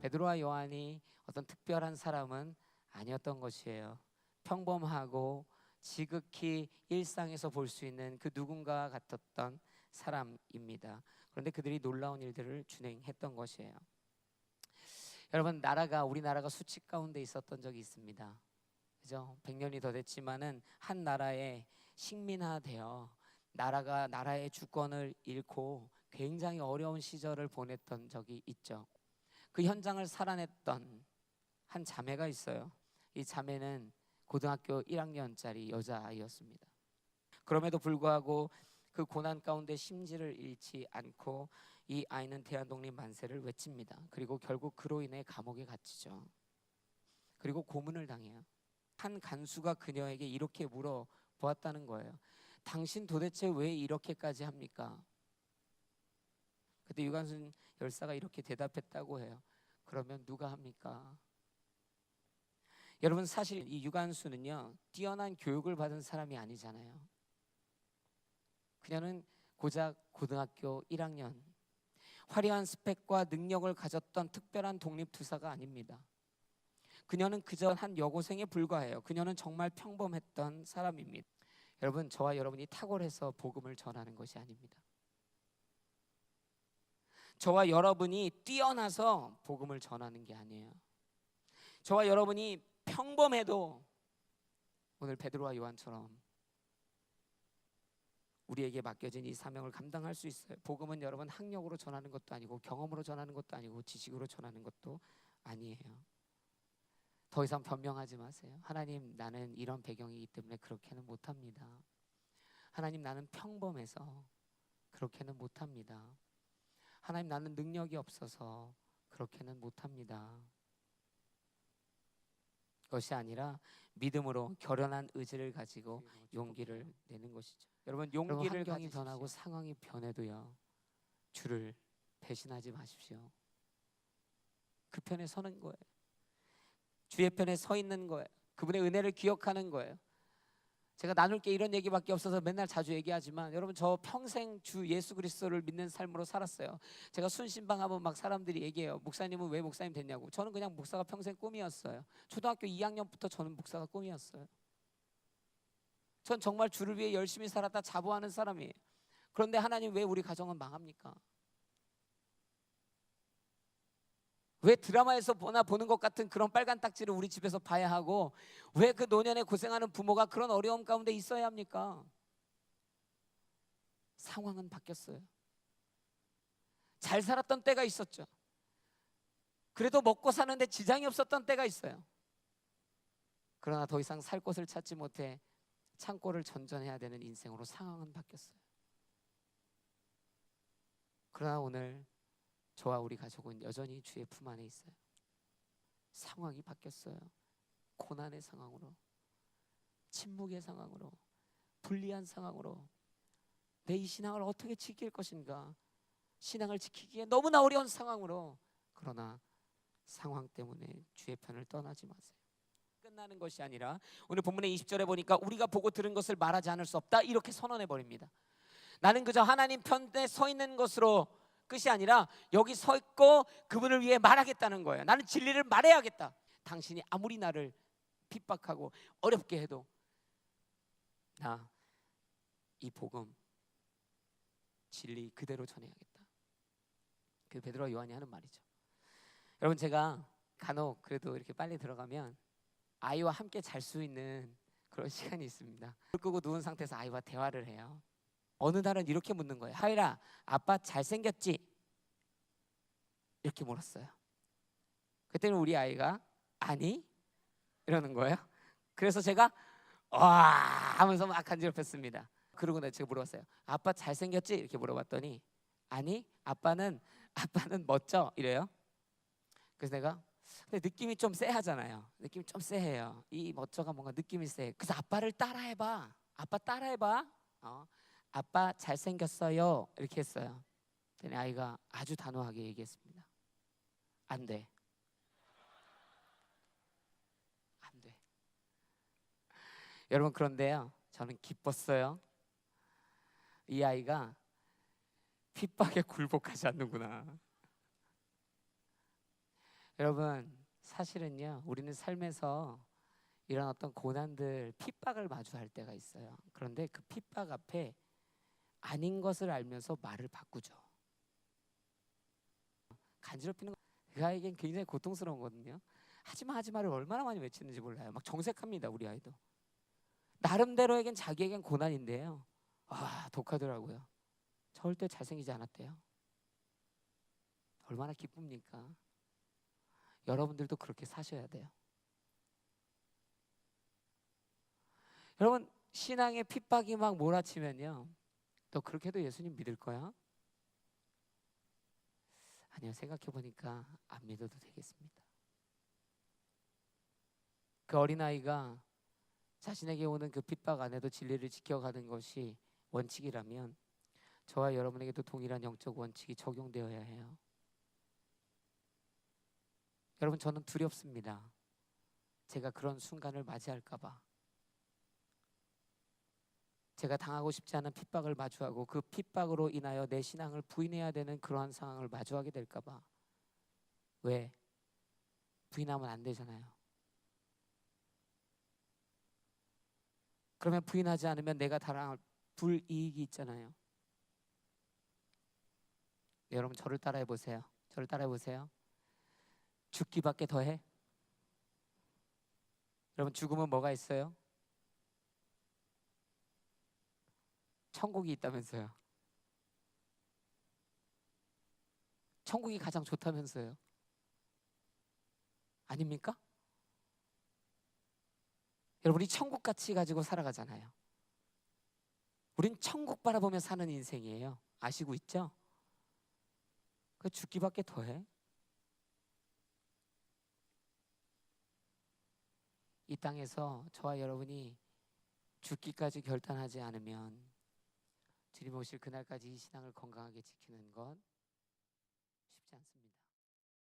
베드로와 요한이 어떤 특별한 사람은 아니었던 것이에요. 평범하고 지극히 일상에서 볼 수 있는 그 누군가 같았던 사람입니다. 그런데 그들이 놀라운 일들을 준행했던 것이에요. 여러분, 우리나라가 수치 가운데 있었던 적이 있습니다. 그죠? 100년이 더 됐지만은 한 나라에 식민화되어 나라의 주권을 잃고 굉장히 어려운 시절을 보냈던 적이 있죠. 그 현장을 살아냈던 한 자매가 있어요. 이 자매는 고등학교 1학년짜리 여자아이였습니다. 그럼에도 불구하고 그 고난 가운데 심지를 잃지 않고 이 아이는 대한독립 만세를 외칩니다. 그리고 결국 그로 인해 감옥에 갇히죠. 그리고 고문을 당해요. 한 간수가 그녀에게 이렇게 물어보았다는 거예요. 당신 도대체 왜 이렇게까지 합니까? 그때 유관순 열사가 이렇게 대답했다고 해요. 그러면 누가 합니까? 여러분, 사실 이 유관순은요, 뛰어난 교육을 받은 사람이 아니잖아요. 그녀는 고작 고등학교 1학년, 화려한 스펙과 능력을 가졌던 특별한 독립투사가 아닙니다. 그녀는 그저 한 여고생에 불과해요. 그녀는 정말 평범했던 사람입니다. 여러분, 저와 여러분이 탁월해서 복음을 전하는 것이 아닙니다. 저와 여러분이 뛰어나서 복음을 전하는 게 아니에요. 저와 여러분이 평범해도 오늘 베드로와 요한처럼 우리에게 맡겨진 이 사명을 감당할 수 있어요. 복음은 여러분 학력으로 전하는 것도 아니고 경험으로 전하는 것도 아니고 지식으로 전하는 것도 아니에요. 더 이상 변명하지 마세요. 하나님, 나는 이런 배경이기 때문에 그렇게는 못합니다. 하나님, 나는 평범해서 그렇게는 못합니다. 하나님, 나는 능력이 없어서 그렇게는 못합니다. 그것이 아니라 믿음으로 결연한 의지를 가지고 용기를 내는 것이죠. 여러분, 용기를 환경이 변하고 상황이 변해도요, 주를 배신하지 마십시오. 그 편에 서는 거예요. 주의 편에 서 있는 거예요. 그분의 은혜를 기억하는 거예요. 제가 나눌 게 이런 얘기밖에 없어서 맨날 자주 얘기하지만, 여러분, 저 평생 주 예수 그리스도를 믿는 삶으로 살았어요. 제가 순신방하면 막 사람들이 얘기해요. 목사님은 왜 목사님 됐냐고. 저는 그냥 목사가 평생 꿈이었어요. 초등학교 2학년부터 저는 목사가 꿈이었어요. 전 정말 주를 위해 열심히 살았다 자부하는 사람이에요. 그런데 하나님, 왜 우리 가정은 망합니까? 왜 드라마에서 보는 것 같은 그런 빨간 딱지를 우리 집에서 봐야 하고, 왜 그 노년에 고생하는 부모가 그런 어려움 가운데 있어야 합니까? 상황은 바뀌었어요. 잘 살았던 때가 있었죠. 그래도 먹고 사는데 지장이 없었던 때가 있어요. 그러나 더 이상 살 곳을 찾지 못해 창고를 전전해야 되는 인생으로 상황은 바뀌었어요. 그러나 오늘 저와 우리 가족은 여전히 주의 품 안에 있어요. 상황이 바뀌었어요. 고난의 상황으로, 침묵의 상황으로, 불리한 상황으로 내 이 신앙을 어떻게 지킬 것인가, 신앙을 지키기에 너무나 어려운 상황으로. 그러나 상황 때문에 주의 편을 떠나지 마세요. 끝나는 것이 아니라 오늘 본문의 20절에 보니까 우리가 보고 들은 것을 말하지 않을 수 없다, 이렇게 선언해 버립니다. 나는 그저 하나님 편에 서 있는 것으로 끝이 아니라 여기 서 있고 그분을 위해 말하겠다는 거예요. 나는 진리를 말해야겠다. 당신이 아무리 나를 핍박하고 어렵게 해도 나 이 복음, 진리 그대로 전해야겠다. 그 베드로와 요한이 하는 말이죠. 여러분, 제가 간혹 그래도 이렇게 빨리 들어가면 아이와 함께 잘 수 있는 그런 시간이 있습니다. 불 끄고 누운 상태에서 아이와 대화를 해요. 어느 날은 이렇게 묻는 거예요. 하율아, 아빠 잘생겼지? 이렇게 물었어요. 그때는 우리 아이가 아니? 이러는 거예요. 그래서 제가 와 하면서 막 간지럽혔습니다. 그러고 내가 제가 물어봤어요. 아빠 잘생겼지? 이렇게 물어봤더니 아니, 아빠는 멋져 이래요. 그래서 내가 근데 느낌이 좀 쎄하잖아요. 느낌이 좀 쎄해요. 이 멋져가 뭔가 느낌이 쎄. 그래서 아빠를 따라해봐. 아빠 따라해봐. 아빠 잘생겼어요. 이렇게 했어요. 그랬더니 아이가 아주 단호하게 얘기했습니다. 안 돼. 안 돼. 여러분, 그런데요, 저는 기뻤어요. 이 아이가 핍박에 굴복하지 않는구나. 여러분, 사실은요, 우리는 삶에서 이런 어떤 고난들, 핍박을 마주할 때가 있어요. 그런데 그 핍박 앞에 아닌 것을 알면서 말을 바꾸죠. 간지럽히는 거, 그아이에겐 굉장히 고통스러운 거거든요. 하지마 하지마를 얼마나 많이 외치는지 몰라요. 막 정색합니다, 우리 아이도. 나름대로에겐 자기에겐 고난인데요. 아, 독하더라고요. 절대 잘생기지 않았대요. 얼마나 기쁩니까? 여러분들도 그렇게 사셔야 돼요. 여러분, 신앙의 핍박이 막 몰아치면요, 너 그렇게 해도 예수님 믿을 거야? 아니요, 생각해보니까 안 믿어도 되겠습니다. 그 어린아이가 자신에게 오는 그 핍박 안에도 진리를 지켜가는 것이 원칙이라면 저와 여러분에게도 동일한 영적 원칙이 적용되어야 해요. 여러분, 저는 두렵습니다. 제가 그런 순간을 맞이할까봐. 제가 당하고 싶지 않은 핍박을 마주하고 그 핍박으로 인하여 내 신앙을 부인해야 되는 그러한 상황을 마주하게 될까봐. 왜? 부인하면 안 되잖아요. 그러면 부인하지 않으면 내가 당할 불이익이 있잖아요. 네, 여러분, 저를 따라해 보세요. 저를 따라해 보세요. 죽기밖에 더해? 여러분, 죽으면 뭐가 있어요? 천국이 있다면서요. 천국이 가장 좋다면서요. 아닙니까? 여러분, 우리 천국 가치 가지고 살아가잖아요. 우린 천국 바라보며 사는 인생이에요. 아시고 있죠? 그 죽기밖에 더해? 이 땅에서 저와 여러분이 죽기까지 결단하지 않으면 주님 오실 그날까지 이 신앙을 건강하게 지키는 건 쉽지 않습니다.